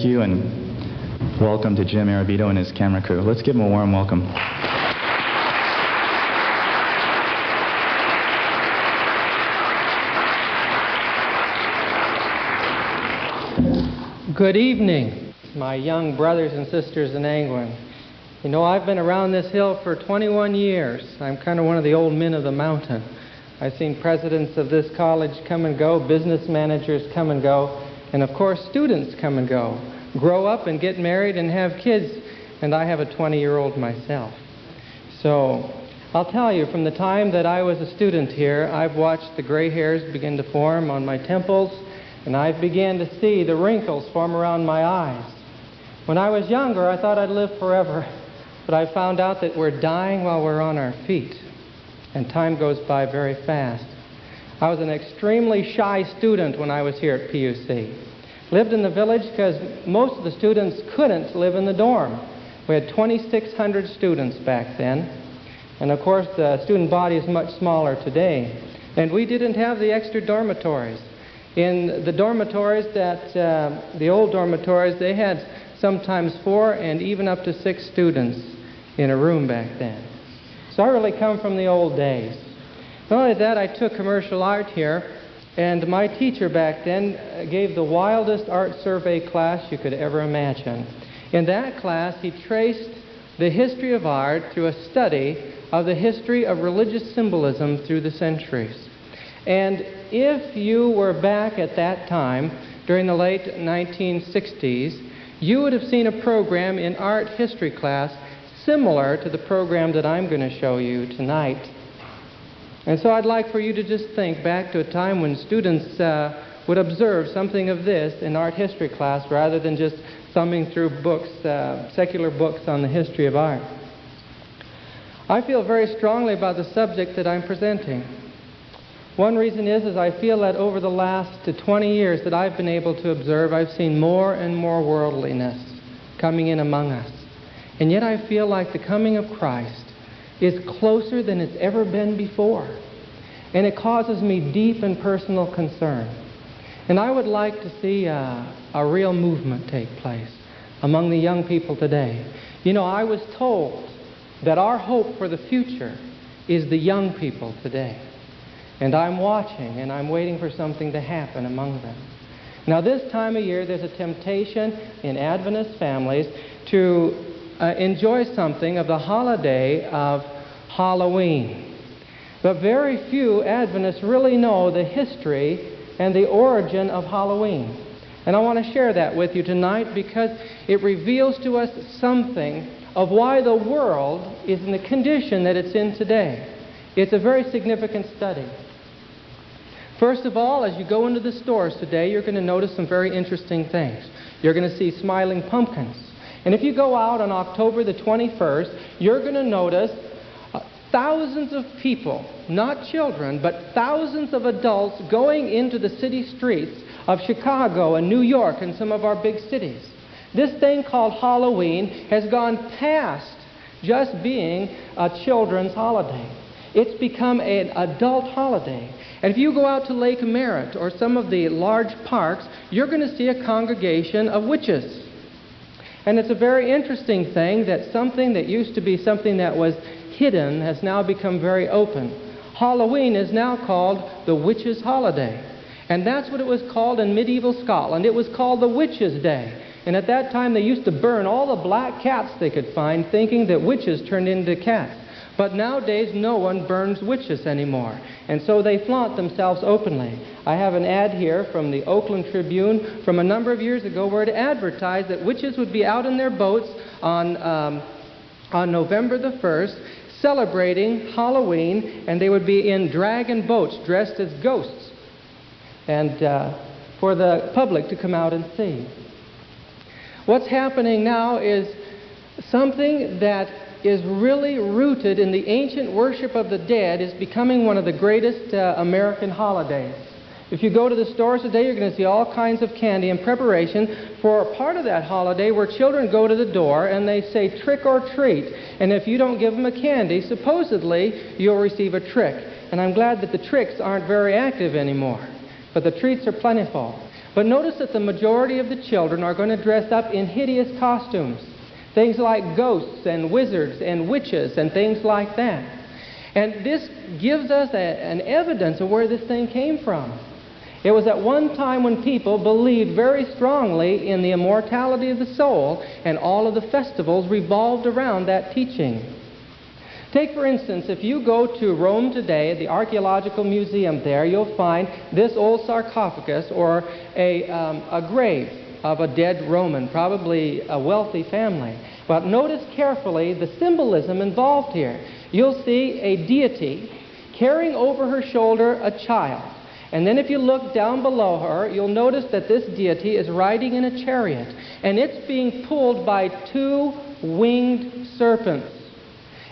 you, and welcome to James Arrabito and his camera crew. Let's give him a warm welcome. Good evening, my young brothers and sisters in England. You know, I've been around this hill for 21 years. I'm kind of one of the old men of the mountain. I've seen presidents of this college come and go, business managers come and go, and of course students come and go, grow up and get married and have kids, and I have a 20-year-old myself. So I'll tell you, from the time that I was a student here, I've watched the gray hairs begin to form on my temples, and I began to see the wrinkles form around my eyes. When I was younger, I thought I'd live forever, but I found out that we're dying while we're on our feet, and time goes by very fast. I was an extremely shy student when I was here at PUC. Lived in the village because most of the students couldn't live in the dorm. We had 2,600 students back then, and of course the student body is much smaller today. And we didn't have the extra dormitories. In the dormitories the old dormitories, they had sometimes 4 and even up to 6 students in a room back then. So I really come from the old days. Not only that, I took commercial art here, and my teacher back then gave the wildest art survey class you could ever imagine. In that class, he traced the history of art through a study of the history of religious symbolism through the centuries. And if you were back at that time, during the late 1960s, you would have seen a program in art history class similar to the program that I'm going to show you tonight. And so I'd like for you to just think back to a time when students would observe something of this in art history class rather than just thumbing through books, secular books on the history of art. I feel very strongly about the subject that I'm presenting. One reason is I feel that over the last 20 years that I've been able to observe, I've seen more and more worldliness coming in among us. And yet I feel like the coming of Christ is closer than it's ever been before. And it causes me deep and personal concern. And I would like to see a real movement take place among the young people today. You know, I was told that our hope for the future is the young people today. And I'm watching and I'm waiting for something to happen among them. Now, this time of year, there's a temptation in Adventist families to enjoy something of the holiday of Halloween. But very few Adventists really know the history and the origin of Halloween. And I want to share that with you tonight because it reveals to us something of why the world is in the condition that it's in today. It's a very significant study. First of all, as you go into the stores today, you're going to notice some very interesting things. You're going to see smiling pumpkins. And if you go out on October the 21st, you're going to notice thousands of people, not children, but thousands of adults going into the city streets of Chicago and New York and some of our big cities. This thing called Halloween has gone past just being a children's holiday. It's become an adult holiday. And if you go out to Lake Merritt or some of the large parks, you're going to see a congregation of witches. And it's a very interesting thing that something that used to be something that was hidden has now become very open. Halloween is now called the witches' holiday. And that's what it was called in medieval Scotland. It was called the Witches' Day. And at that time they used to burn all the black cats they could find, thinking that witches turned into cats. But nowadays, no one burns witches anymore. And so they flaunt themselves openly. I have an ad here from the Oakland Tribune from a number of years ago where it advertised that witches would be out in their boats on November the 1st celebrating Halloween, and they would be in dragon boats dressed as ghosts and for the public to come out and see. What's happening now is something that is really rooted in the ancient worship of the dead is becoming one of the greatest American holidays. If you go to the stores today, you're going to see all kinds of candy in preparation for a part of that holiday where children go to the door and they say trick or treat. And if you don't give them a candy, supposedly you'll receive a trick. And I'm glad that the tricks aren't very active anymore, but the treats are plentiful. But notice that the majority of the children are going to dress up in hideous costumes. Things like ghosts and wizards and witches and things like that. And this gives us an evidence of where this thing came from. It was at one time when people believed very strongly in the immortality of the soul, and all of the festivals revolved around that teaching. Take, for instance, if you go to Rome today, at the Archaeological Museum there, you'll find this old sarcophagus, or a grave of a dead Roman, probably a wealthy family. But notice carefully the symbolism involved here. You'll see a deity carrying over her shoulder a child. And then if you look down below her, you'll notice that this deity is riding in a chariot, and it's being pulled by 2 winged serpents.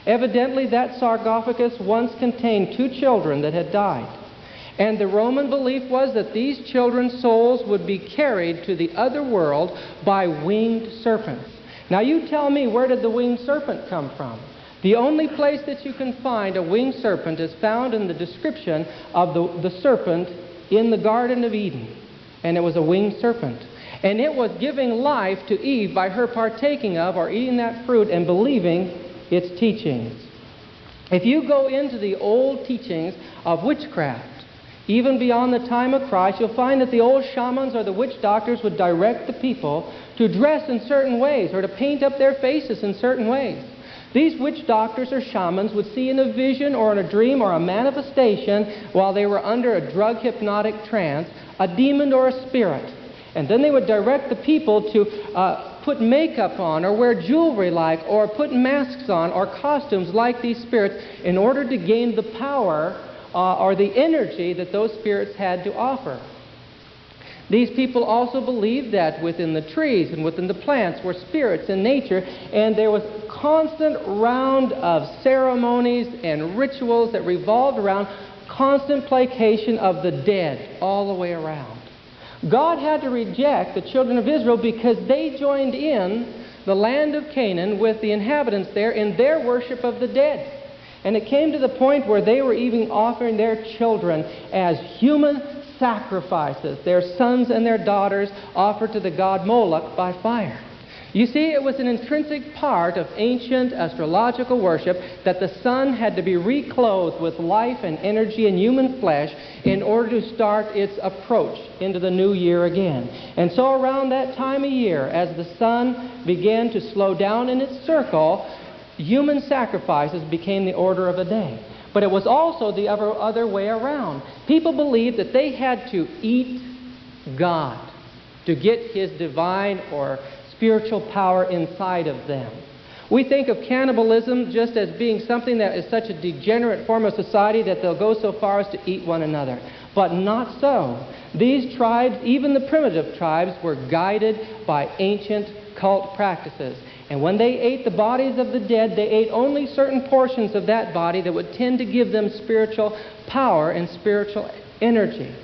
Evidently, that sarcophagus once contained 2 children that had died. And the Roman belief was that these children's souls would be carried to the other world by winged serpents. Now you tell me, where did the winged serpent come from? The only place that you can find a winged serpent is found in the description of the serpent in the Garden of Eden. And it was a winged serpent. And it was giving life to Eve by her partaking of or eating that fruit and believing its teachings. If you go into the old teachings of witchcraft, even beyond the time of Christ, you'll find that the old shamans or the witch doctors would direct the people to dress in certain ways or to paint up their faces in certain ways. These witch doctors or shamans would see in a vision or in a dream or a manifestation while they were under a drug hypnotic trance a demon or a spirit. And then they would direct the people to put makeup on or wear jewelry like or put masks on or costumes like these spirits in order to gain the power or the energy that those spirits had to offer. These people also believed that within the trees and within the plants were spirits in nature, and there was a constant round of ceremonies and rituals that revolved around constant placation of the dead all the way around. God had to reject the children of Israel because they joined in the land of Canaan with the inhabitants there in their worship of the dead. And it came to the point where they were even offering their children as human sacrifices, their sons and their daughters offered to the god Moloch by fire. You see, it was an intrinsic part of ancient astrological worship that the sun had to be reclothed with life and energy and human flesh in order to start its approach into the new year again. And so around that time of year, as the sun began to slow down in its circle, human sacrifices became the order of the day. But it was also the other way around. People believed that they had to eat God to get His divine or spiritual power inside of them. We think of cannibalism just as being something that is such a degenerate form of society that they'll go so far as to eat one another. But not so. These tribes, even the primitive tribes, were guided by ancient cult practices. And when they ate the bodies of the dead, they ate only certain portions of that body that would tend to give them spiritual power and spiritual energy.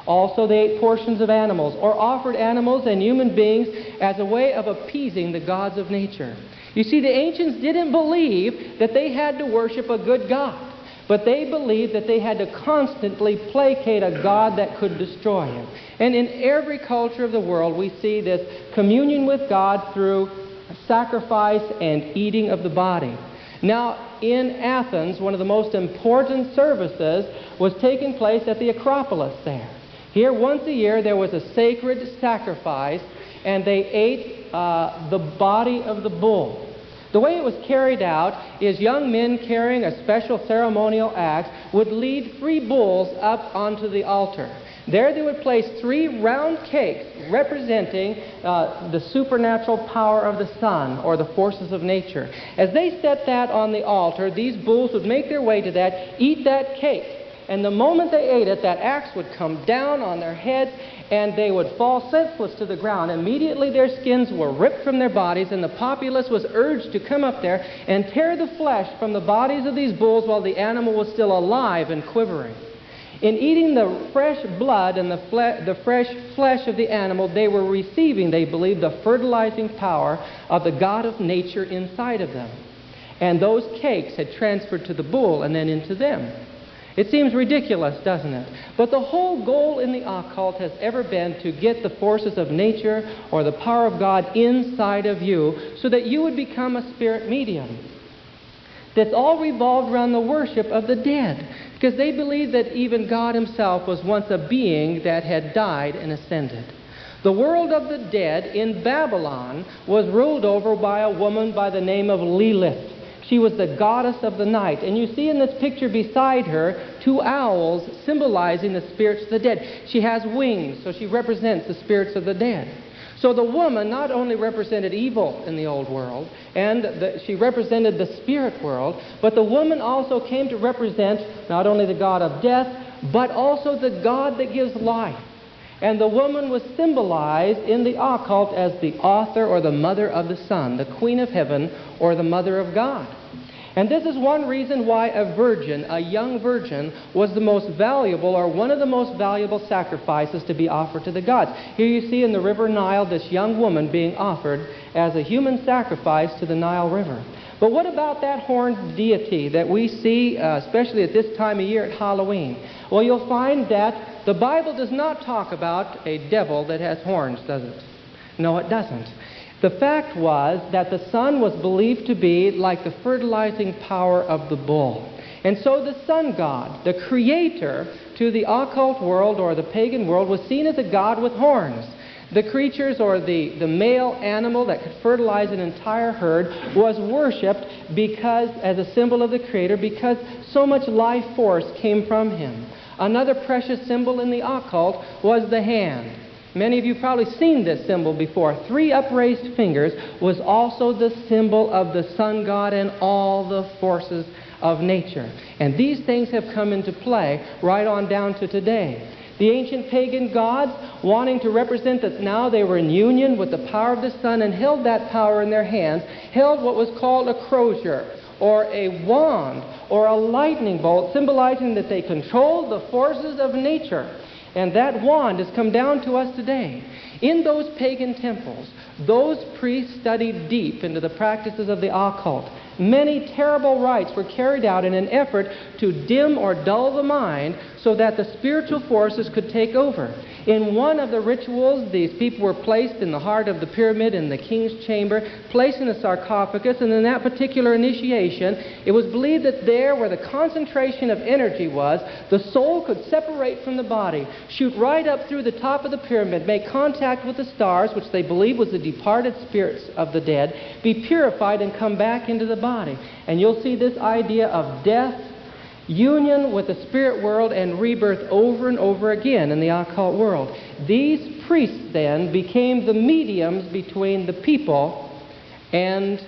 Also, they ate portions of animals or offered animals and human beings as a way of appeasing the gods of nature. You see, the ancients didn't believe that they had to worship a good God, but they believed that they had to constantly placate a God that could destroy him. And in every culture of the world, we see this communion with God through sacrifice and eating of the body. Now, in Athens, one of the most important services was taking place at the Acropolis there. Here, once a year, there was a sacred sacrifice, and they ate the body of the bull. The way it was carried out is young men carrying a special ceremonial axe would lead 3 bulls up onto the altar. There they would place 3 round cakes representing the supernatural power of the sun or the forces of nature. As they set that on the altar, these bulls would make their way to that, eat that cake. And the moment they ate it, that axe would come down on their heads and they would fall senseless to the ground. Immediately their skins were ripped from their bodies, and the populace was urged to come up there and tear the flesh from the bodies of these bulls while the animal was still alive and quivering. In eating the fresh blood and the fresh flesh of the animal, they were receiving, they believed, the fertilizing power of the God of nature inside of them. And those cakes had transferred to the bull and then into them. It seems ridiculous, doesn't it? But the whole goal in the occult has ever been to get the forces of nature or the power of God inside of you so that you would become a spirit medium. That's all revolved around the worship of the dead, because they believed that even God himself was once a being that had died and ascended. The world of the dead in Babylon was ruled over by a woman by the name of Lilith. She was the goddess of the night. And you see in this picture beside her 2 owls symbolizing the spirits of the dead. She has wings, so she represents the spirits of the dead. So the woman not only represented evil in the old world, and she represented the spirit world, but the woman also came to represent not only the god of death, but also the God that gives life. And the woman was symbolized in the occult as the author or the mother of the sun, the queen of heaven or the mother of God. And this is one reason why a virgin, a young virgin, was the most valuable or one of the most valuable sacrifices to be offered to the gods. Here you see in the river Nile this young woman being offered as a human sacrifice to the Nile River. But what about that horned deity that we see, especially at this time of year at Halloween? Well, you'll find that the Bible does not talk about a devil that has horns, does it? No, it doesn't. The fact was that the sun was believed to be like the fertilizing power of the bull. And so the sun god, the creator to the occult world or the pagan world, was seen as a god with horns. The creatures or the male animal that could fertilize an entire herd was worshipped because, as a symbol of the creator, because so much life force came from him. Another precious symbol in the occult was the hand. Many of you have probably seen this symbol before. 3 upraised fingers was also the symbol of the sun god and all the forces of nature. And these things have come into play right on down to today. The ancient pagan gods, wanting to represent that now they were in union with the power of the sun and held that power in their hands, held what was called a crozier, or a wand, or a lightning bolt, symbolizing that they controlled the forces of nature. And that wand has come down to us today. In those pagan temples, those priests studied deep into the practices of the occult. Many terrible rites were carried out in an effort to dim or dull the mind so that the spiritual forces could take over. In one of the rituals, these people were placed in the heart of the pyramid in the king's chamber, placed in a sarcophagus, and in that particular initiation, it was believed that there where the concentration of energy was, the soul could separate from the body, shoot right up through the top of the pyramid, make contact with the stars, which they believed was the departed spirits of the dead, be purified and come back into the body. And you'll see this idea of death, union with the spirit world, and rebirth over and over again in the occult world. These priests then became the mediums between the people and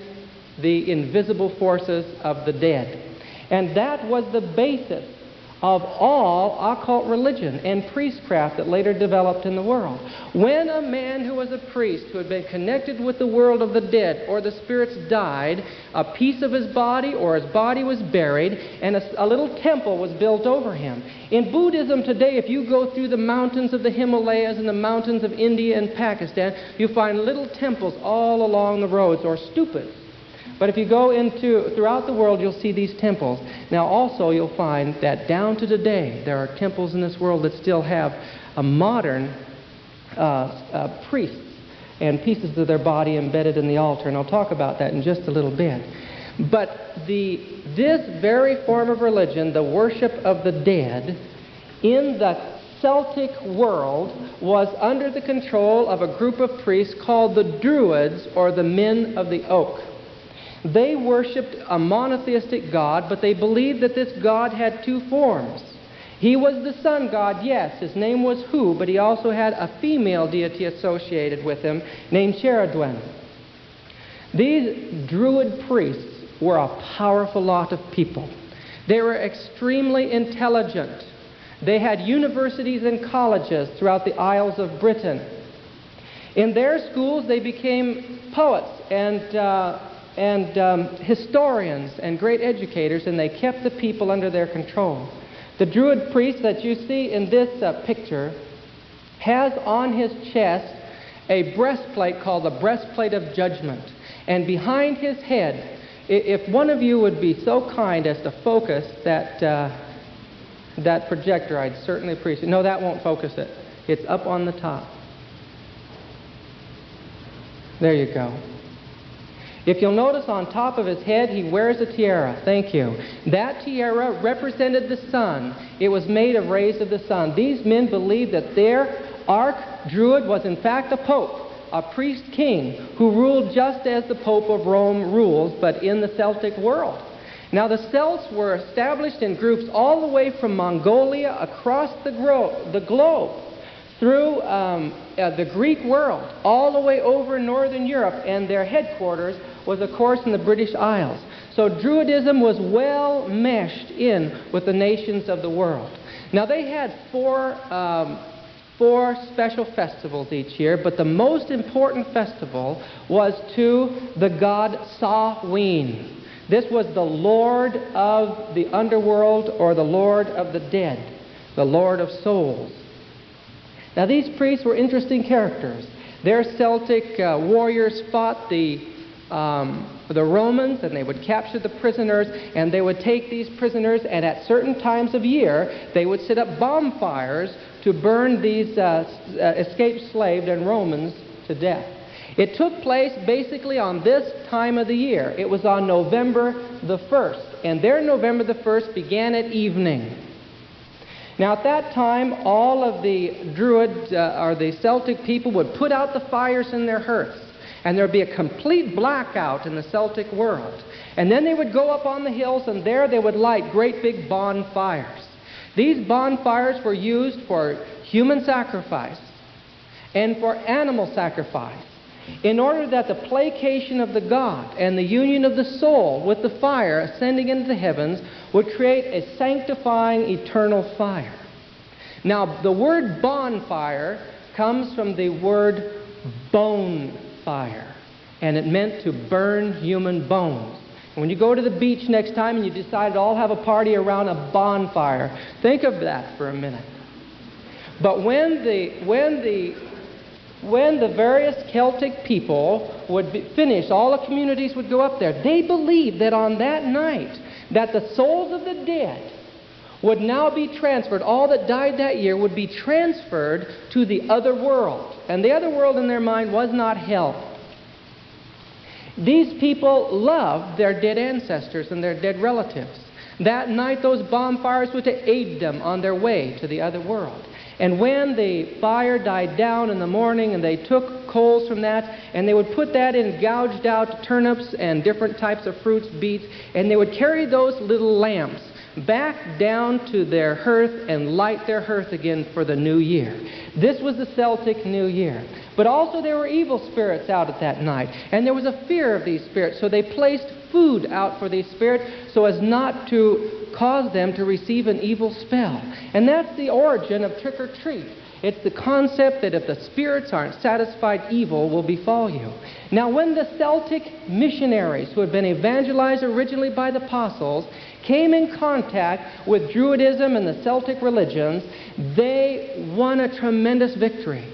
the invisible forces of the dead. And that was the basis of all occult religion and priestcraft that later developed in the world. When a man who was a priest, who had been connected with the world of the dead or the spirits, died, a piece of his body or his body was buried, and a little temple was built over him. In Buddhism today, if you go through the mountains of the Himalayas and the mountains of India and Pakistan, you find little temples all along the roads, or stupas. But if you go throughout the world, you'll see these temples. Now also you'll find that down to today, there are temples in this world that still have a modern priests and pieces of their body embedded in the altar. And I'll talk about that in just a little bit. But this very form of religion, the worship of the dead, in the Celtic world was under the control of a group of priests called the Druids, or the Men of the Oak. They worshipped a monotheistic God, but they believed that this God had 2 forms. He was the sun god, yes, his name was Hu, but he also had a female deity associated with him named Sheradwen. These Druid priests were a powerful lot of people. They were extremely intelligent. They had universities and colleges throughout the Isles of Britain. In their schools, they became poets and historians and great educators, and they kept the people under their control. The Druid priest that you see in this picture has on his chest a breastplate called the breastplate of judgment. And behind his head, if one of you would be so kind as to focus that That projector, I'd certainly appreciate. No, that won't focus it. It's up on the top. There you go. If you'll notice, on top of his head, he wears a tiara. Thank you. That tiara represented the sun. It was made of rays of the sun. These men believed that their arch-druid was in fact a pope, a priest-king, who ruled just as the Pope of Rome rules, but in the Celtic world. Now, the Celts were established in groups all the way from Mongolia across the globe, through the Greek world, all the way over in Northern Europe, and their headquarters was, of course, in the British Isles. So Druidism was well meshed in with the nations of the world. Now, they had four special festivals each year, but the most important festival was to the god Samhain. This was the lord of the underworld, or the lord of the dead, the lord of souls. Now, these priests were interesting characters. Their Celtic warriors fought the Romans, and they would capture the prisoners, and they would take these prisoners, and at certain times of year, they would set up bonfires to burn these escaped slaves and Romans to death. It took place basically on this time of the year. It was on November the 1st, and their November the 1st began at evening. Now, at that time, all of the Druid, or the Celtic people, would put out the fires in their hearths, and there would be a complete blackout in the Celtic world. And then they would go up on the hills, and there they would light great big bonfires. These bonfires were used for human sacrifice and for animal sacrifice, in order that the placation of the god and the union of the soul with the fire ascending into the heavens would create a sanctifying eternal fire. Now, the word bonfire comes from the word bone fire, and it meant to burn human bones. And when you go to the beach next time and you decide to all have a party around a bonfire, think of that for a minute. But when the various Celtic people would finish, all the communities would go up there. They believed that on that night, that the souls of the dead would now be transferred. All that died that year would be transferred to the other world. And the other world in their mind was not hell. These people loved their dead ancestors and their dead relatives. That night, those bonfires were to aid them on their way to the other world. And when the fire died down in the morning, and they took coals from that, and they would put that in gouged out turnips and different types of fruits, beets, and they would carry those little lamps back down to their hearth and light their hearth again for the new year. This was the Celtic New Year. But also there were evil spirits out at that night, and there was a fear of these spirits, so they placed food out for these spirits so as not to cause them to receive an evil spell. And that's the origin of trick-or-treat. It's the concept that if the spirits aren't satisfied, evil will befall you. Now, when the Celtic missionaries, who had been evangelized originally by the apostles, came in contact with Druidism and the Celtic religions, they won a tremendous victory.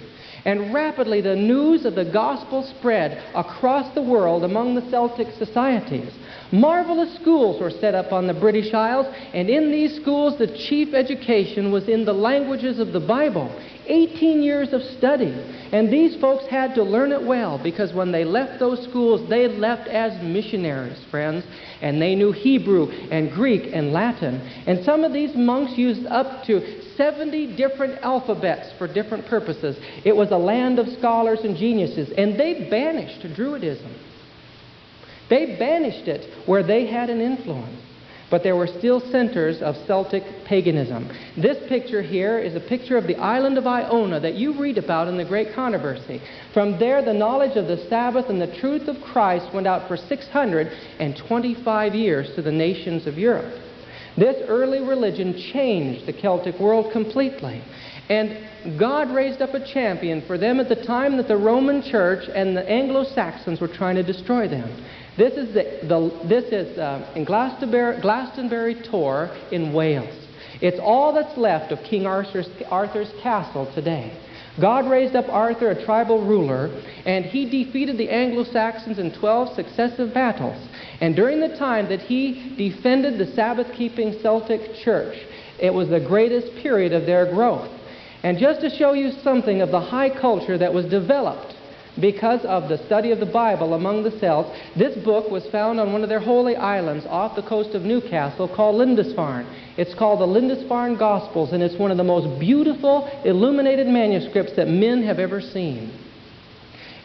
And rapidly the news of the gospel spread across the world among the Celtic societies. Marvelous schools were set up on the British Isles, and in these schools the chief education was in the languages of the Bible. 18 years of study. And these folks had to learn it well, because when they left those schools, they left as missionaries, friends. And they knew Hebrew and Greek and Latin. And some of these monks used up to 70 different alphabets for different purposes. It was a land of scholars and geniuses. And they banished Druidism. They banished it where they had an influence. But there were still centers of Celtic paganism. This picture here is a picture of the island of Iona that you read about in the Great Controversy. From there, the knowledge of the Sabbath and the truth of Christ went out for 625 years to the nations of Europe. This early religion changed the Celtic world completely. And God raised up a champion for them at the time that the Roman Church and the Anglo-Saxons were trying to destroy them. This is in Glastonbury Tor in Wales. It's all that's left of King Arthur's castle today. God raised up Arthur, a tribal ruler, and he defeated the Anglo-Saxons in 12 successive battles. And during the time that he defended the Sabbath-keeping Celtic church It was the greatest period of their growth. And just to show you something of the high culture that was developed because of the study of the Bible among the Celts, this book was found on one of their holy islands off the coast of Newcastle called Lindisfarne. It's called the Lindisfarne Gospels, and it's one of the most beautiful illuminated manuscripts that men have ever seen.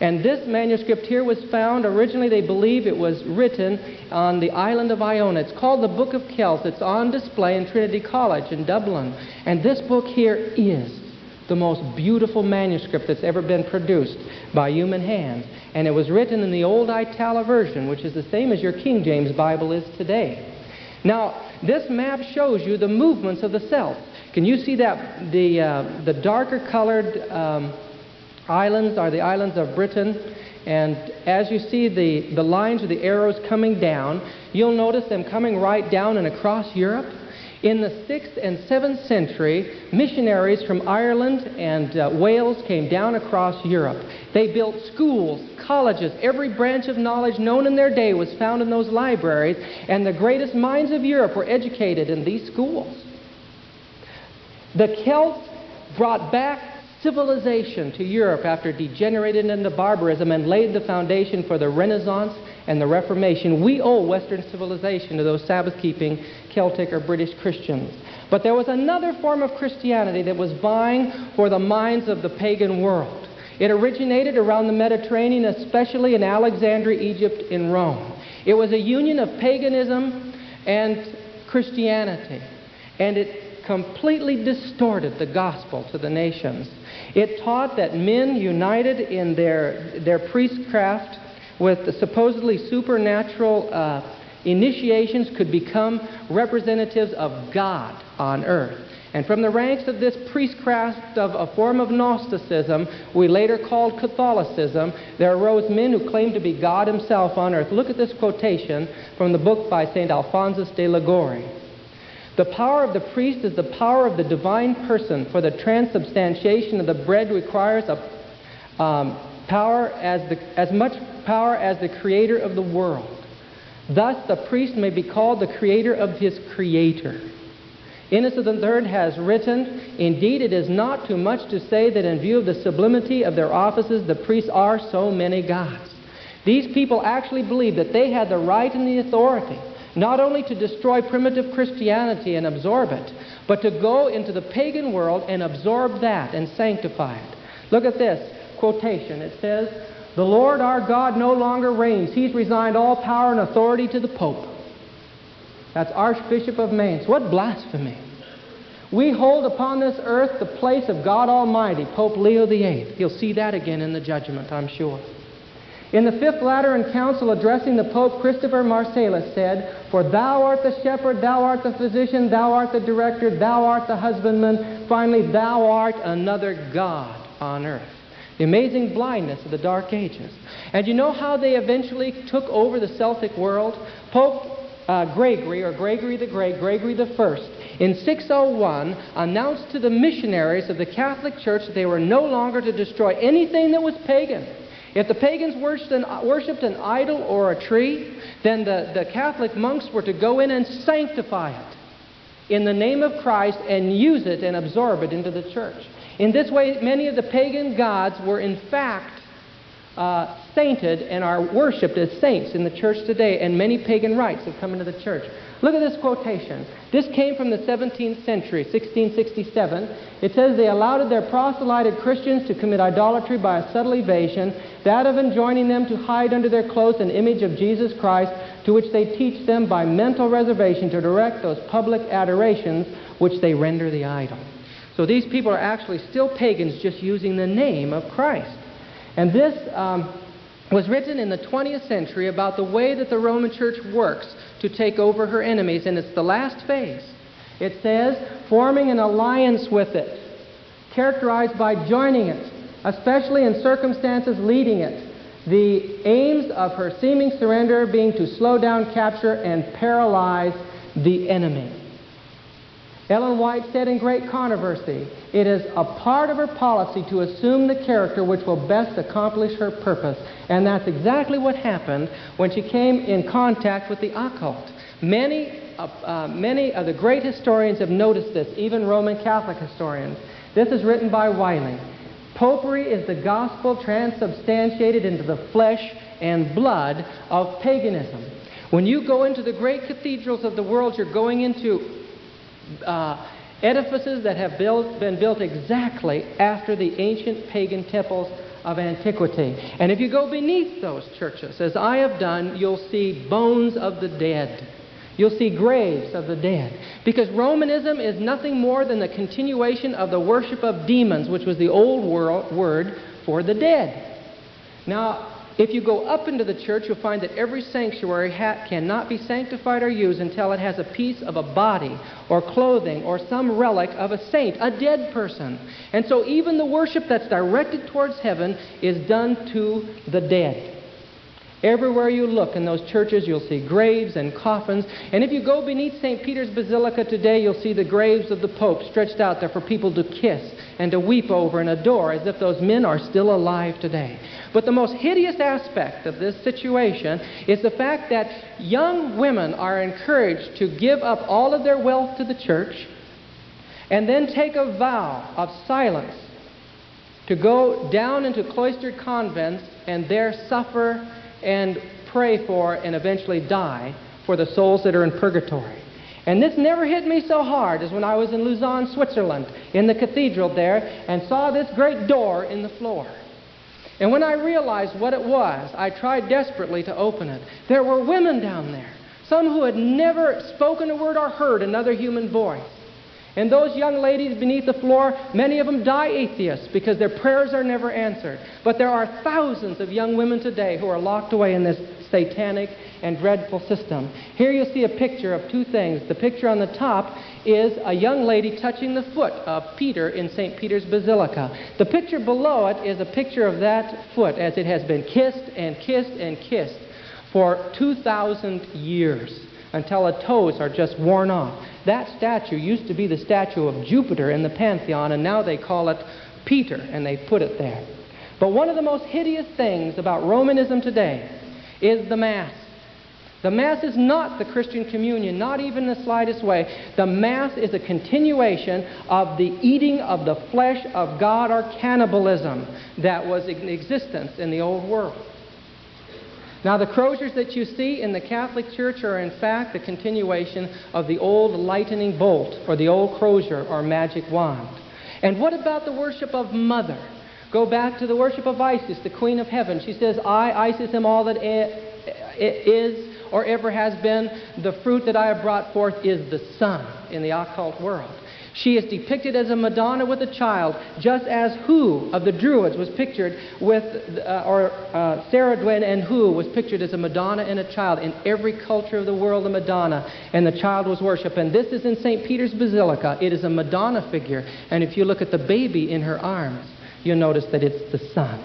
And this manuscript here was found, originally they believe it was written on the island of Iona. It's called the Book of Kells. It's on display in Trinity College in Dublin. And this book here is the most beautiful manuscript that's ever been produced by human hands. And it was written in the old Itala version, which is the same as your King James Bible is today. Now, this map shows you the movements of the Celts. Can you see that the darker colored islands are the islands of Britain? And as you see the lines or the arrows coming down, you'll notice them coming right down and across Europe. In the 6th and 7th century, missionaries from Ireland and Wales came down across Europe. They built schools, colleges, every branch of knowledge known in their day was found in those libraries, and the greatest minds of Europe were educated in these schools. The Celts brought back civilization to Europe after degenerating into barbarism and laid the foundation for the Renaissance and the Reformation. We owe Western civilization to those Sabbath-keeping Celtic or British Christians. But there was another form of Christianity that was vying for the minds of the pagan world. It originated around the Mediterranean, especially in Alexandria, Egypt, in Rome. It was a union of paganism and Christianity, and it completely distorted the gospel to the nations. It taught that men united in their priestcraft with the supposedly supernatural initiations could become representatives of God on earth. And from the ranks of this priestcraft of a form of Gnosticism, we later called Catholicism, there arose men who claimed to be God himself on earth. Look at this quotation from the book by St. Alphonsus de Liguori. The power of the priest is the power of the divine person, for the transubstantiation of the bread requires as much power as the creator of the world. Thus the priest may be called the creator of his creator. Innocent III has written, "Indeed, it is not too much to say that in view of the sublimity of their offices, the priests are so many gods." These people actually believed that they had the right and the authority not only to destroy primitive Christianity and absorb it, but to go into the pagan world and absorb that and sanctify it. Look at this quotation. It says, "The Lord our God no longer reigns. He's resigned all power and authority to the Pope." That's Archbishop of Mainz. What blasphemy! We hold upon this earth the place of God Almighty, Pope Leo VIII. You'll see that again in the judgment, I'm sure. In the Fifth Lateran Council, addressing the Pope, Christopher Marcellus said, "For thou art the shepherd, thou art the physician, thou art the director, thou art the husbandman, finally thou art another God on earth." The amazing blindness of the Dark Ages. And you know how they eventually took over the Celtic world? Pope Gregory, or Gregory the Great, Gregory the First, in 601 announced to the missionaries of the Catholic Church that they were no longer to destroy anything that was pagan. If the pagans worshipped an idol or a tree, then the Catholic monks were to go in and sanctify it in the name of Christ and use it and absorb it into the church. In this way, many of the pagan gods were in fact sainted and are worshipped as saints in the church today, and many pagan rites have come into the church. Look at this quotation. This came from the 17th century, 1667. It says, "They allowed their proselyted Christians to commit idolatry by a subtle evasion, that of enjoining them to hide under their clothes an image of Jesus Christ, to which they teach them by mental reservation to direct those public adorations which they render the idol." So these people are actually still pagans, just using the name of Christ. And this was written in the 20th century about the way that the Roman Church works to take over her enemies, and it's the last phase. It says, forming an alliance with it, characterized by joining it, especially in circumstances leading it, the aims of her seeming surrender being to slow down, capture, and paralyze the enemy. Ellen White said in Great Controversy, "It is a part of her policy to assume the character which will best accomplish her purpose." And that's exactly what happened when she came in contact with the occult. Many of the great historians have noticed this, even Roman Catholic historians. This is written by Wiley. Popery is the gospel transubstantiated into the flesh and blood of paganism. When you go into the great cathedrals of the world, you're going into edifices that have been built exactly after the ancient pagan temples of antiquity. And if you go beneath those churches, as I have done, you'll see bones of the dead. You'll see graves of the dead. Because Romanism is nothing more than the continuation of the worship of demons, which was the old word for the dead. Now, if you go up into the church, you'll find that every sanctuary cannot be sanctified or used until it has a piece of a body or clothing or some relic of a saint, a dead person. And so even the worship that's directed towards heaven is done to the dead. Everywhere you look in those churches, you'll see graves and coffins. And if you go beneath St. Peter's Basilica today, you'll see the graves of the Pope stretched out there for people to kiss and to weep over and adore, as if those men are still alive today. But the most hideous aspect of this situation is the fact that young women are encouraged to give up all of their wealth to the church and then take a vow of silence to go down into cloistered convents and there suffer and pray for and eventually die for the souls that are in purgatory. And this never hit me so hard as when I was in Lausanne, Switzerland, in the cathedral there, and saw this great door in the floor. And when I realized what it was, I tried desperately to open it. There were women down there, some who had never spoken a word or heard another human voice. And those young ladies beneath the floor, many of them die atheists because their prayers are never answered. But there are thousands of young women today who are locked away in this satanic and dreadful system. Here you see a picture of two things. The picture on the top is a young lady touching the foot of Peter in St. Peter's Basilica. The picture below it is a picture of that foot as it has been kissed and kissed and kissed for 2,000 years until the toes are just worn off. That statue used to be the statue of Jupiter in the Pantheon, and now they call it Peter, and they put it there. But one of the most hideous things about Romanism today is the Mass. The Mass is not the Christian communion, not even in the slightest way. The Mass is a continuation of the eating of the flesh of God, or cannibalism, that was in existence in the old world. Now, the croziers that you see in the Catholic Church are in fact the continuation of the old lightning bolt, or the old crozier, or magic wand. And what about the worship of Mother? Go back to the worship of Isis, the Queen of Heaven. She says, I, Isis, am all that is or ever has been. The fruit that I have brought forth is the Son in the occult world. She is depicted as a Madonna with a child, just as Hu of the Druids was pictured with, Sarah Dwyn and Hu was pictured as a Madonna and a child. In every culture of the world, the Madonna and the child was worshipped. And this is in St. Peter's Basilica. It is a Madonna figure. And if you look at the baby in her arms, you'll notice that it's the Son.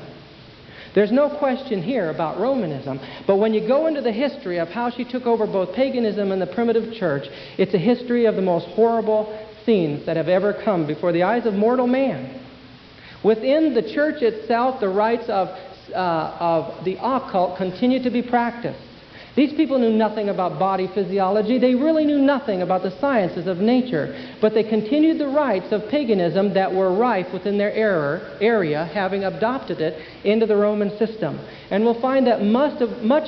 There's no question here about Romanism, but when you go into the history of how she took over both paganism and the primitive church, it's a history of the most horrible scenes that have ever come before the eyes of mortal man. Within the church itself, the rites of the occult continue to be practiced. These people knew nothing about body physiology. They really knew nothing about the sciences of nature. But they continued the rites of paganism that were rife within their area, having adopted it into the Roman system. And we'll find that much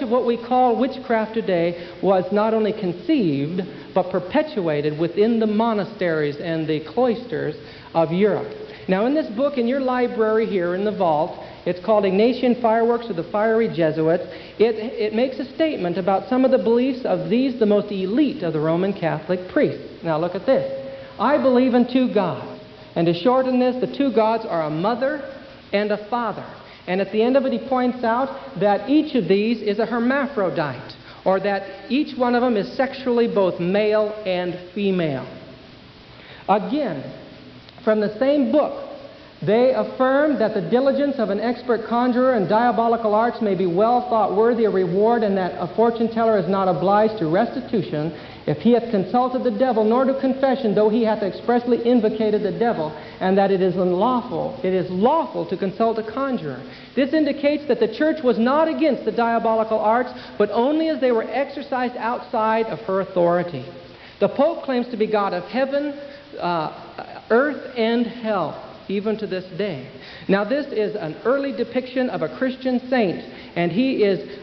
of what we call witchcraft today was not only conceived, but perpetuated within the monasteries and the cloisters of Europe. Now, in this book, in your library here in the vault, it's called Ignatian Fireworks of the Fiery Jesuits. It makes a statement about some of the beliefs of these, the most elite of the Roman Catholic priests. Now look at this. I believe in two gods. And to shorten this, the two gods are a mother and a father. And at the end of it, he points out that each of these is a hermaphrodite, or that each one of them is sexually both male and female. Again, from the same book, They affirm that the diligence of an expert conjurer and diabolical arts may be well thought worthy of reward, and that a fortune teller is not obliged to restitution if he hath consulted the devil, nor to confession, though he hath expressly invocated the devil, and that it is lawful to consult a conjurer. This indicates that the church was not against the diabolical arts, but only as they were exercised outside of her authority. The Pope claims to be God of heaven, earth, and hell, even to this day. Now, this is an early depiction of a Christian saint, and he is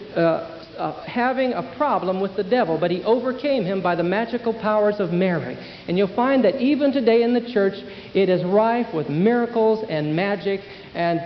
having a problem with the devil, but he overcame him by the magical powers of Mary. And you'll find that even today in the church, it is rife with miracles and magic and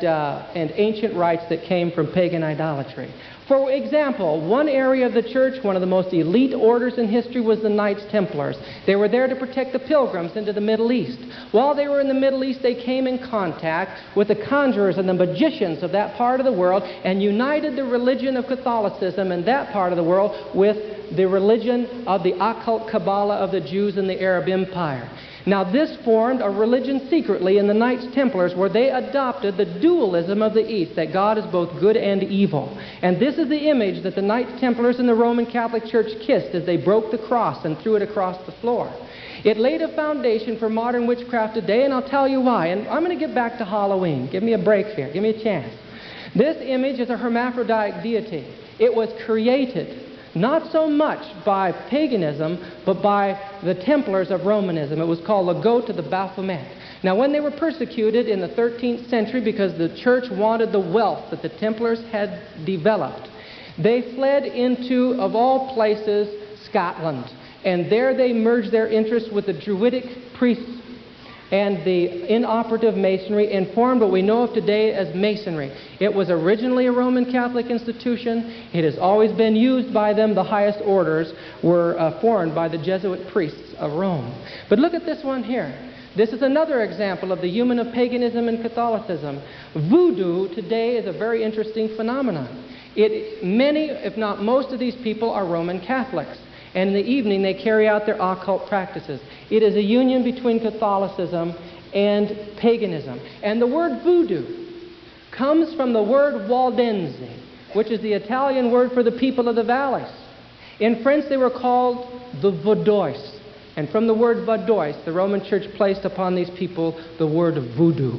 ancient rites that came from pagan idolatry. For example, one area of the church, one of the most elite orders in history, was the Knights Templars. They were there to protect the pilgrims into the Middle East. While they were in the Middle East, they came in contact with the conjurers and the magicians of that part of the world and united the religion of Catholicism in that part of the world with the religion of the occult Kabbalah of the Jews in the Arab Empire. Now, this formed a religion secretly in the Knights Templars, where they adopted the dualism of the East, that God is both good and evil. And this is the image that the Knights Templars in the Roman Catholic Church kissed as they broke the cross and threw it across the floor. It laid a foundation for modern witchcraft today, and I'll tell you why. And I'm going to get back to Halloween. Give me a break here. Give me a chance. This image is a hermaphrodite deity. It was created not so much by paganism, but by the Templars of Romanism. It was called the goat of the Baphomet. Now, when they were persecuted in the 13th century because the church wanted the wealth that the Templars had developed, they fled into, of all places, Scotland. And there they merged their interests with the Druidic priests and the inoperative Masonry, and formed what we know of today as Masonry. It was originally a Roman Catholic institution. It has always been used by them. The highest orders were formed by the Jesuit priests of Rome. But look at this one here. This is another example of the union of paganism and Catholicism. Voodoo today is a very interesting phenomenon. Many, if not most of these people are Roman Catholics. And in the evening, they carry out their occult practices. It is a union between Catholicism and paganism. And the word voodoo comes from the word Waldense, which is the Italian word for the people of the valleys. In French, they were called the Vaudois. And from the word Vaudois, the Roman Church placed upon these people the word voodoo.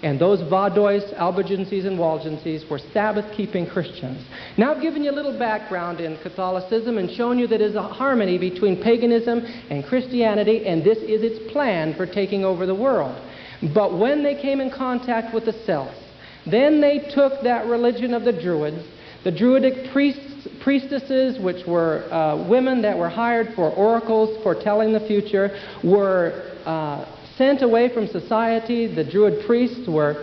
And those Vaudois, Albigenses, and Waldenses were Sabbath-keeping Christians. Now I've given you a little background in Catholicism and shown you that there is a harmony between paganism and Christianity, and this is its plan for taking over the world. But when they came in contact with the Celts, then they took that religion of the Druids, the Druidic priestesses, which were women that were hired for oracles foretelling the future, were sent away from society. The Druid priests were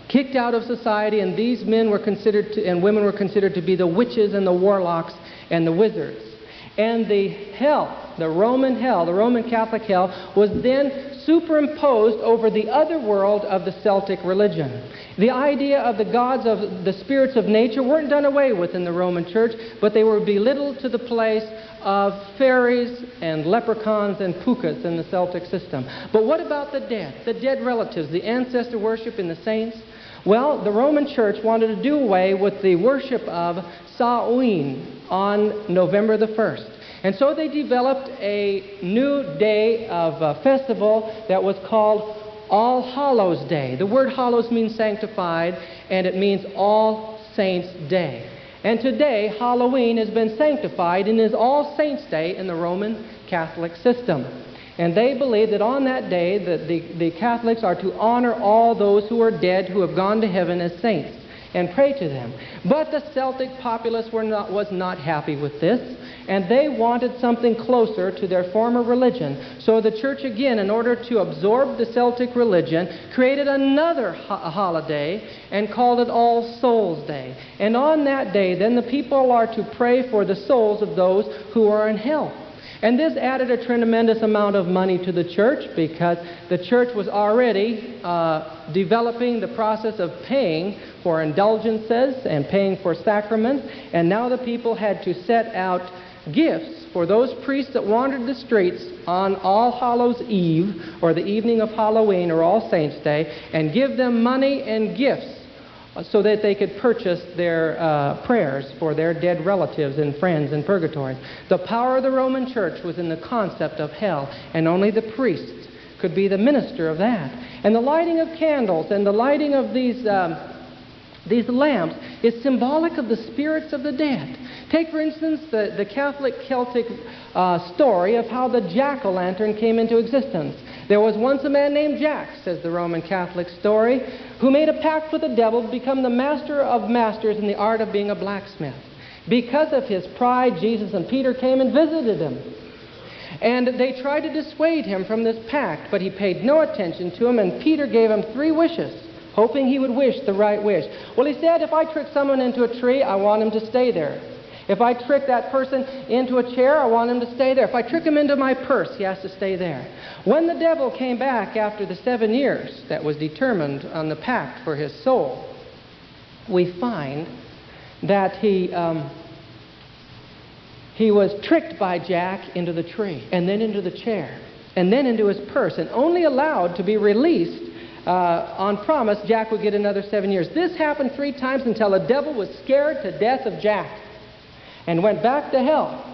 kicked out of society, and these men were considered and women were considered to be the witches and the warlocks and the wizards. And the hell, the Roman hell, the Roman Catholic hell, was then superimposed over the other world of the Celtic religion. The idea of the gods of the spirits of nature weren't done away with in the Roman Church, but they were belittled to the place of fairies and leprechauns and pukas in the Celtic system. But what about the dead relatives, the ancestor worship in the saints? Well, the Roman Church wanted to do away with the worship of Samhain on November the 1st. And so they developed a new day of festival that was called All Hallows Day. The word hallows means sanctified, and it means All Saints' Day. And today, Halloween has been sanctified and is All Saints' Day in the Roman Catholic system. And they believe that on that day, that the Catholics are to honor all those who are dead, who have gone to heaven as saints, and pray to them. But the Celtic populace was not happy with this, and they wanted something closer to their former religion. So the church, again, in order to absorb the Celtic religion, created another holiday and called it All Souls Day. And on that day, then the people are to pray for the souls of those who are in hell. And this added a tremendous amount of money to the church, because the church was already developing the process of paying for indulgences and paying for sacraments, and now the people had to set out gifts for those priests that wandered the streets on All Hallows Eve, or the evening of Halloween, or All Saints' Day, and give them money and gifts so that they could purchase their prayers for their dead relatives and friends in purgatory. The power of the Roman Church was in the concept of hell, and only the priests could be the minister of that. And the lighting of candles and the lighting of these lamps is symbolic of the spirits of the dead. Take, for instance, the Catholic Celtic story of how the jack-o'-lantern came into existence. There was once a man named Jack, says the Roman Catholic story, who made a pact with the devil to become the master of masters in the art of being a blacksmith. Because of his pride, Jesus and Peter came and visited him. And they tried to dissuade him from this pact, but he paid no attention to him, and Peter gave him 3 wishes, hoping he would wish the right wish. Well, he said, if I trick someone into a tree, I want him to stay there. If I trick that person into a chair, I want him to stay there. If I trick him into my purse, he has to stay there. When the devil came back after the 7 years that was determined on the pact for his soul, we find that he was tricked by Jack into the tree, and then into the chair, and then into his purse, and only allowed to be released on promise Jack would get another 7 years. This happened 3 times until the devil was scared to death of Jack and went back to hell.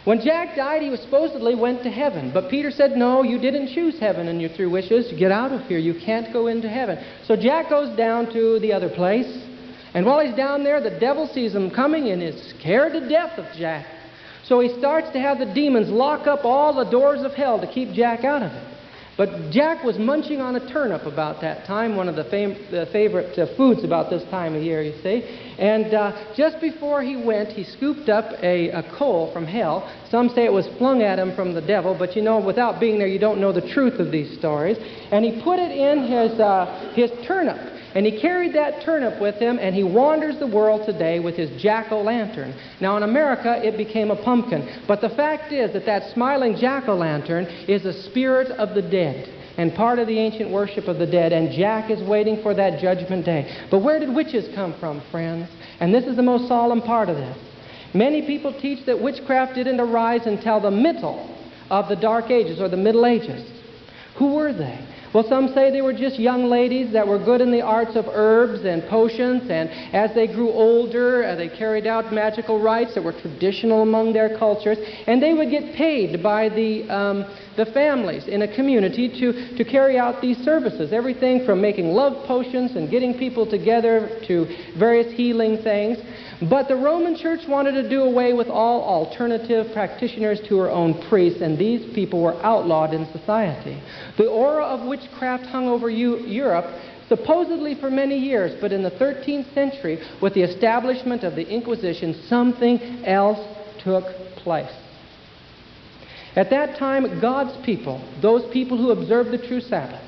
When Jack died, he supposedly went to heaven. But Peter said, no, you didn't choose heaven in your 3 wishes. Get out of here. You can't go into heaven. So Jack goes down to the other place. And while he's down there, the devil sees him coming and is scared to death of Jack. So he starts to have the demons lock up all the doors of hell to keep Jack out of it. But Jack was munching on a turnip about that time, one of the favorite foods about this time of year, you see. And just before he went, he scooped up a coal from hell. Some say it was flung at him from the devil, but you know, without being there, you don't know the truth of these stories. And he put it in his turnip. And he carried that turnip with him, and he wanders the world today with his jack-o'-lantern. Now, in America, it became a pumpkin. But the fact is that that smiling jack-o'-lantern is a spirit of the dead, and part of the ancient worship of the dead, and Jack is waiting for that judgment day. But where did witches come from, friends? And this is the most solemn part of this. Many people teach that witchcraft didn't arise until the middle of the Dark Ages, or the Middle Ages. Who were they? Well, some say they were just young ladies that were good in the arts of herbs and potions, and as they grew older, they carried out magical rites that were traditional among their cultures, and they would get paid by the families in a community to carry out these services, everything from making love potions and getting people together to various healing things. But the Roman Church wanted to do away with all alternative practitioners to her own priests, and these people were outlawed in society. The aura of witchcraft hung over Europe supposedly for many years, but in the 13th century, with the establishment of the Inquisition, something else took place. At that time, God's people, those people who observed the true Sabbath,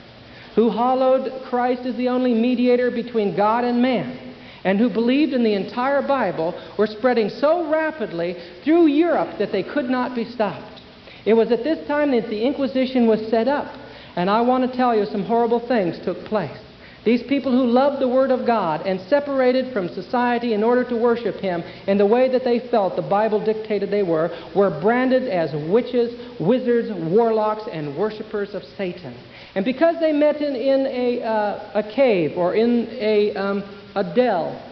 who hallowed Christ as the only mediator between God and man, and who believed in the entire Bible, were spreading so rapidly through Europe that they could not be stopped. It was at this time that the Inquisition was set up, and I want to tell you some horrible things took place. These people who loved the Word of God and separated from society in order to worship Him in the way that they felt the Bible dictated they were branded as witches, wizards, warlocks, and worshipers of Satan. And because they met in a cave or in a dell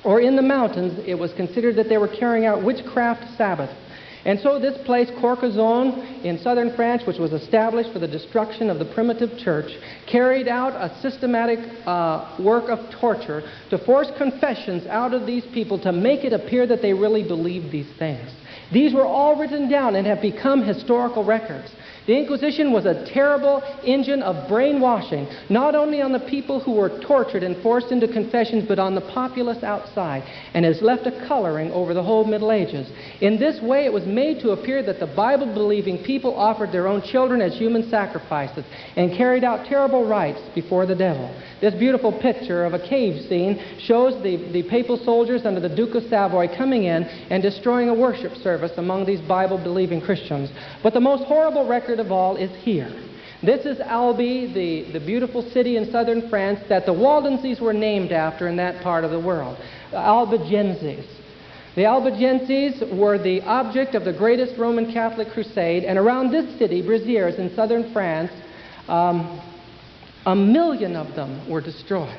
or in the mountains, it was considered that they were carrying out witchcraft Sabbath. And so this place, Carcassonne, in southern France, which was established for the destruction of the primitive church, carried out a systematic work of torture to force confessions out of these people to make it appear that they really believed these things. These were all written down and have become historical records. The Inquisition was a terrible engine of brainwashing, not only on the people who were tortured and forced into confessions, but on the populace outside, and has left a coloring over the whole Middle Ages. In this way, it was made to appear that the Bible-believing people offered their own children as human sacrifices and carried out terrible rites before the devil. This beautiful picture of a cave scene shows the papal soldiers under the Duke of Savoy coming in and destroying a worship service among these Bible-believing Christians. But the most horrible record of all is here. This is Albi, the beautiful city in southern France that the Waldenses were named after in that part of the world. Albigenses. The Albigenses were the object of the greatest Roman Catholic crusade, and around this city, Béziers, in southern France, 1,000,000 of them were destroyed.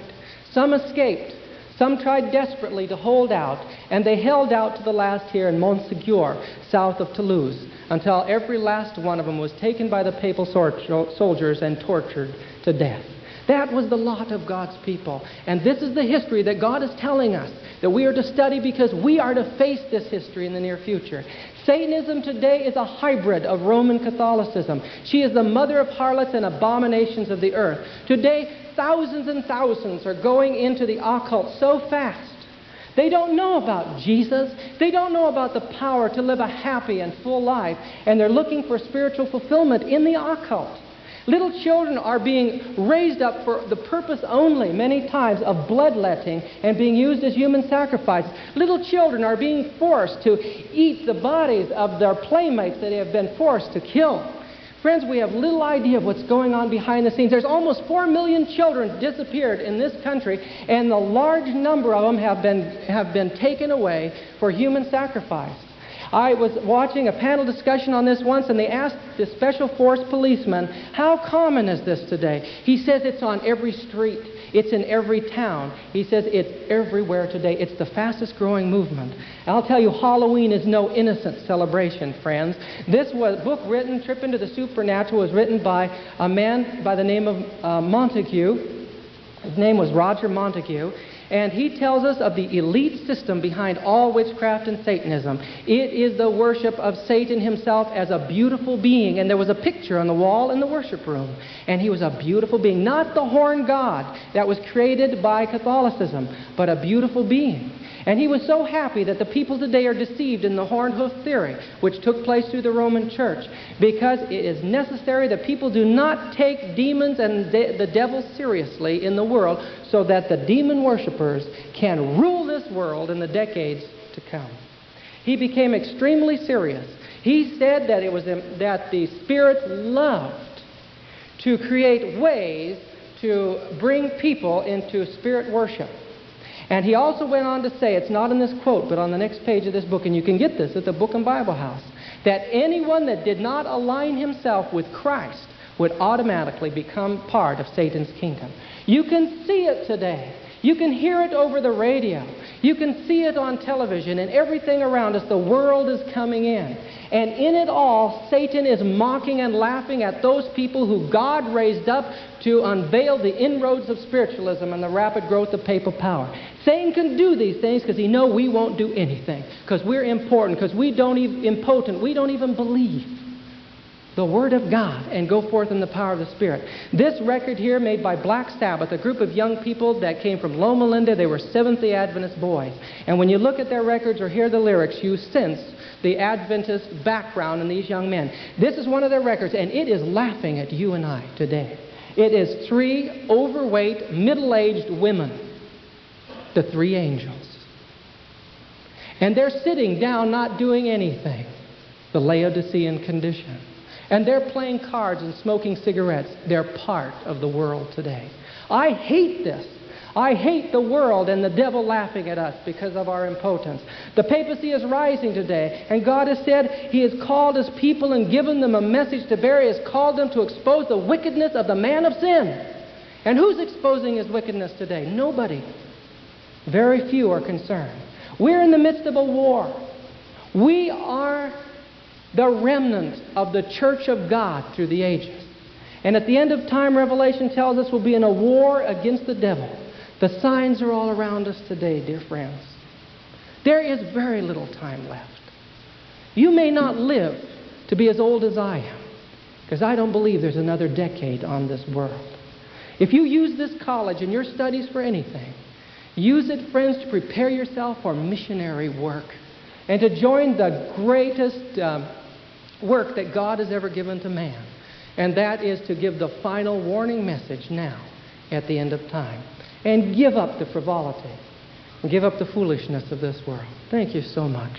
Some escaped. Some tried desperately to hold out, and they held out to the last here in Montségur, south of Toulouse, until every last one of them was taken by the papal soldiers and tortured to death. That was the lot of God's people. And this is the history that God is telling us that we are to study, because we are to face this history in the near future. Satanism today is a hybrid of Roman Catholicism. She is the mother of harlots and abominations of the earth. Today, thousands and thousands are going into the occult so fast. They don't know about Jesus. They don't know about the power to live a happy and full life. And they're looking for spiritual fulfillment in the occult. Little children are being raised up for the purpose only, many times, of bloodletting and being used as human sacrifices. Little children are being forced to eat the bodies of their playmates that they have been forced to kill. Friends, we have little idea of what's going on behind the scenes. There's almost 4 million children disappeared in this country, and a large number of them have been taken away for human sacrifice. I was watching a panel discussion on this once, and they asked the special force policeman, how common is this today? He says it's on every street. It's in every town. He says it's everywhere today. It's the fastest growing movement. And I'll tell you, Halloween is no innocent celebration, friends. This book written, Trip into the Supernatural, was written by a man by the name of Montague. His name was Roger Montague. And he tells us of the elite system behind all witchcraft and Satanism. It is the worship of Satan himself as a beautiful being. And there was a picture on the wall in the worship room. And he was a beautiful being. Not the horn god that was created by Catholicism, but a beautiful being. And he was so happy that the people today are deceived in the horn hoof theory, which took place through the Roman Church, because it is necessary that people do not take demons and the devil seriously in the world, so that the demon worshippers can rule this world in the decades to come. He became extremely serious. He said that that the spirits loved to create ways to bring people into spirit worship. And he also went on to say, it's not in this quote, but on the next page of this book, and you can get this at the Book and Bible House, that anyone that did not align himself with Christ would automatically become part of Satan's kingdom. You can see it today. You can hear it over the radio. You can see it on television and everything around us. The world is coming in. And in it all, Satan is mocking and laughing at those people who God raised up to unveil the inroads of spiritualism and the rapid growth of papal power. Satan can do these things because he knows we won't do anything, because we're important, because we don't even believe the Word of God and go forth in the power of the Spirit. This record here, made by Black Sabbath, a group of young people that came from Loma Linda. They were Seventh-day Adventist boys. And when you look at their records or hear the lyrics, you sense the Adventist background in these young men. This is one of their records, and it is laughing at you and I today. It is 3 overweight, middle-aged women, the 3 angels. And they're sitting down not doing anything, the Laodicean condition. And they're playing cards and smoking cigarettes. They're part of the world today. I hate this. I hate the world and the devil laughing at us because of our impotence. The papacy is rising today, and God has said He has called His people and given them a message to bear. He has called them to expose the wickedness of the man of sin. And who's exposing his wickedness today? Nobody. Very few are concerned. We're in the midst of a war. We are the remnant of the church of God through the ages. And at the end of time, Revelation tells us we'll be in a war against the devil. The signs are all around us today, dear friends. There is very little time left. You may not live to be as old as I am, because I don't believe there's another decade on this world. If you use this college in your studies for anything, use it, friends, to prepare yourself for missionary work and to join the greatest work that God has ever given to man. And that is to give the final warning message now at the end of time. And give up the frivolity and give up the foolishness of this world. Thank you so much.